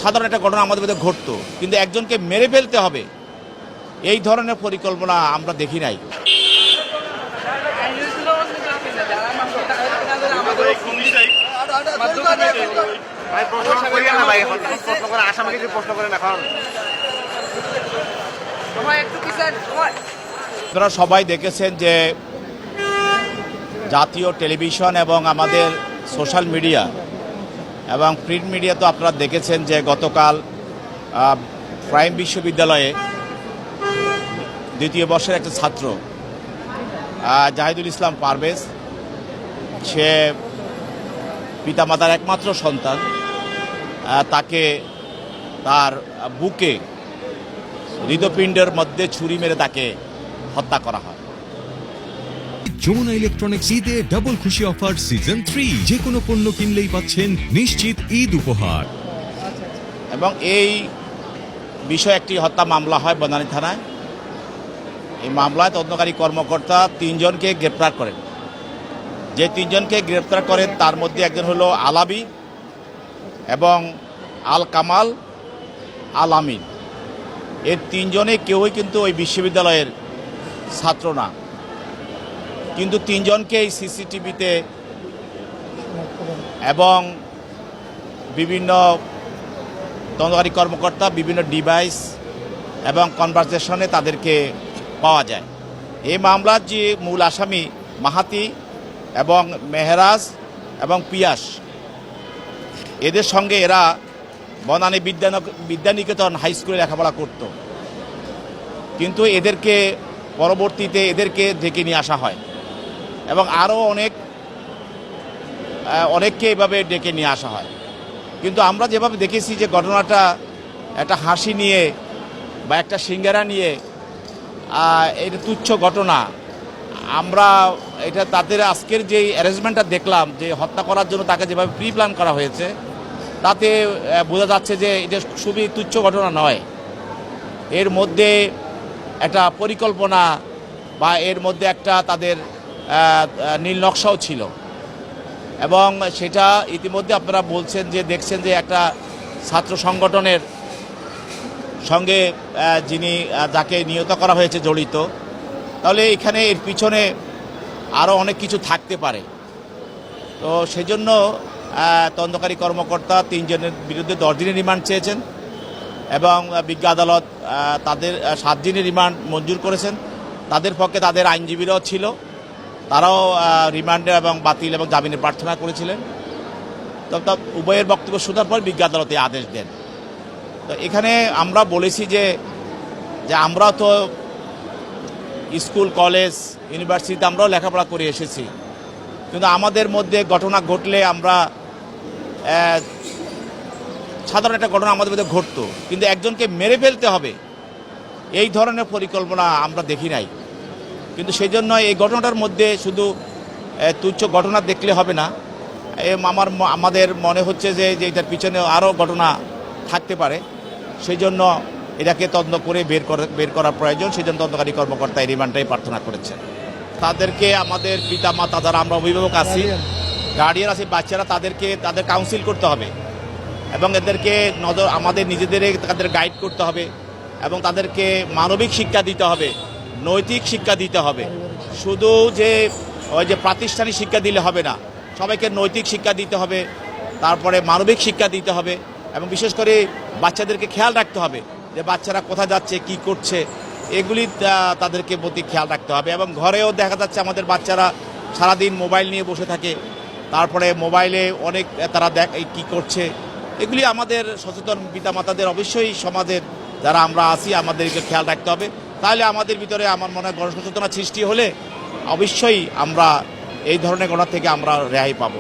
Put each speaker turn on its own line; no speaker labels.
সাধারণ একটা ঘটনা আমাদের মধ্যে ঘটতো, কিন্তু একজনকে মেরে ফেলতে হবে এই ধরনের পরিকল্পনা আমরা দেখি নাই। আপনারা সবাই দেখেছেন যে জাতীয় টেলিভিশন এবং আমাদের সোশ্যাল মিডিয়া এবং প্রিন্ট মিডিয়া তো আপনারা দেখেছেন যে গতকাল প্রাইম বিশ্ববিদ্যালয়ে দ্বিতীয় বর্ষের একটা ছাত্র জাহিদুল ইসলাম পারভেজ, সে পিতামাতার একমাত্র সন্তান, তাকে তার বুকে হৃদপিণ্ডের মধ্যে ছুরি মেরে তাকে হত্যা করা হয়।
যমুনা ইলেকট্রনিক্স ঈদে ডাবল খুশি অফার সিজন 3, যে কোনো পণ্য কিনলেই পাচ্ছেন নিশ্চিত ঈদ উপহার।
এবং এই বিষয়ে একটি হত্যা মামলা হয় বনানী থানায়। এই মামলায় তদন্তকারী কর্মকর্তা 3 জনকে গ্রেপ্তার করেন। যে 3 জনকে গ্রেপ্তার করেন তার মধ্যে একজন হলো আলাবি এবং আল কামাল, আল আমিন। এর 3 জনে কেউই কিন্তু ওই বিশ্ববিদ্যালয়ের ছাত্র না, কিন্তু 3 জনকে এই সিসিটিভিতে এবং বিভিন্ন তদন্তকারী কর্মকর্তা বিভিন্ন ডিভাইস এবং কনভারসেশনে তাদেরকে পাওয়া যায়। এই মামলার যে মূল আসামি মাহাতি এবং মেহরাজ এবং পিয়াস, এদের সঙ্গে এরা বনানী বিদ্যানিকেতন হাই স্কুলে লেখাপড়া করত, কিন্তু এদেরকে পরবর্তীতে ডেকে নিয়ে আসা হয় এবং আরও অনেককে এভাবে ডেকে নিয়ে আসা হয়। কিন্তু আমরা যেভাবে দেখেছি যে ঘটনাটা একটা হাসি নিয়ে বা একটা সিঙ্গারা নিয়ে এটা তুচ্ছ ঘটনা, আমরা এটা তাদের আজকের যে অ্যারেঞ্জমেন্টটা দেখলাম যে হত্যা করার জন্য তাকে যেভাবে প্রি প্ল্যান করা হয়েছে, তাতে বোঝা যাচ্ছে যে এটা খুবই তুচ্ছ ঘটনা নয়। এর মধ্যে একটা পরিকল্পনা বা এর মধ্যে একটা তাদের নীল নকশাও ছিল এবং সেটা ইতিমধ্যে আপনারা বলছেন যে দেখছেন যে একটা ছাত্র সংগঠনের সঙ্গে যাকে নিহত করা হয়েছে জড়িত, তাহলে এখানে এর পিছনে আরও অনেক কিছু থাকতে পারে। তো সেজন্য তদন্তকারী কর্মকর্তা 3 জনের বিরুদ্ধে 10 দিনের রিমান্ড চেয়েছেন এবং বিজ্ঞ আদালত তাদের 7 দিনের রিমান্ড মঞ্জুর করেছেন। তাদের পক্ষে তাদের আইনজীবীরাও ছিল, তারাও রিমান্ডে এবং বাতিল এবং জামিনের প্রার্থনা করেছিলেন। তো উভয়ের বক্তব্য শোনার পর বিজ্ঞ আদালতে আদেশ দেন। তো এখানে আমরা বলেছি যে আমরা তো স্কুল, কলেজ, ইউনিভার্সিটিতে আমরাও লেখাপড়া করে এসেছি, কিন্তু আমাদের মধ্যে ঘটনা ঘটলে আমরা সাধারণ একটা ঘটনা আমাদের মধ্যে ঘটতো, কিন্তু একজনকে মেরে ফেলতে হবে এই ধরনের পরিকল্পনা আমরা দেখি নাই। কিন্তু সেই জন্য এই ঘটনাটার মধ্যে শুধু তুচ্ছ ঘটনা দেখলে হবে না, আমাদের মনে হচ্ছে যে এটার পিছনে আরও ঘটনা থাকতে পারে। সেই জন্য এটাকে তদন্ত করে বের করার প্রয়োজন। সেই জন্য তদন্তকারী কর্মকর্তা এই রিমান্ডটাই প্রার্থনা করেছেন। তাদেরকে আমাদের পিতা মাতা, যারা আমরা অভিভাবক আছি, গার্ডিয়ান আছি, বাচ্চারা, তাদের কাউন্সিল করতে হবে এবং এদেরকে আমাদের নিজেদের তাদের গাইড করতে হবে এবং তাদেরকে মানবিক শিক্ষা দিতে হবে, নৈতিক শিক্ষা দিতে হবে। শুধু ওই যে প্রাতিষ্ঠানিক শিক্ষা দিলে হবে না, সবাইকে নৈতিক শিক্ষা দিতে হবে, তারপরে মানবিক শিক্ষা দিতে হবে এবং বিশেষ করে বাচ্চাদেরকে খেয়াল রাখতে হবে যে বাচ্চারা কোথায় যাচ্ছে, কি করছে, এগুলি তাদেরকে প্রতি খেয়াল রাখতে হবে। এবং ঘরেও দেখা যাচ্ছে আমাদের বাচ্চারা সারাদিন মোবাইল নিয়ে বসে থাকে, তারপরে মোবাইলে অনেক তারা কি করছে, এগুলি আমাদের সচেতন পিতামাতাদের অবশ্যই সমাজের যারা আমরা আছি আমাদেরকে খেয়াল রাখতে হবে। তাহলে আমাদের ভিতরে আমার মনে হয় গণসচেতনা সৃষ্টি হলে অবশ্যই আমরা এই ধরনের ঘটনা থেকে আমরা রেহাই পাবো।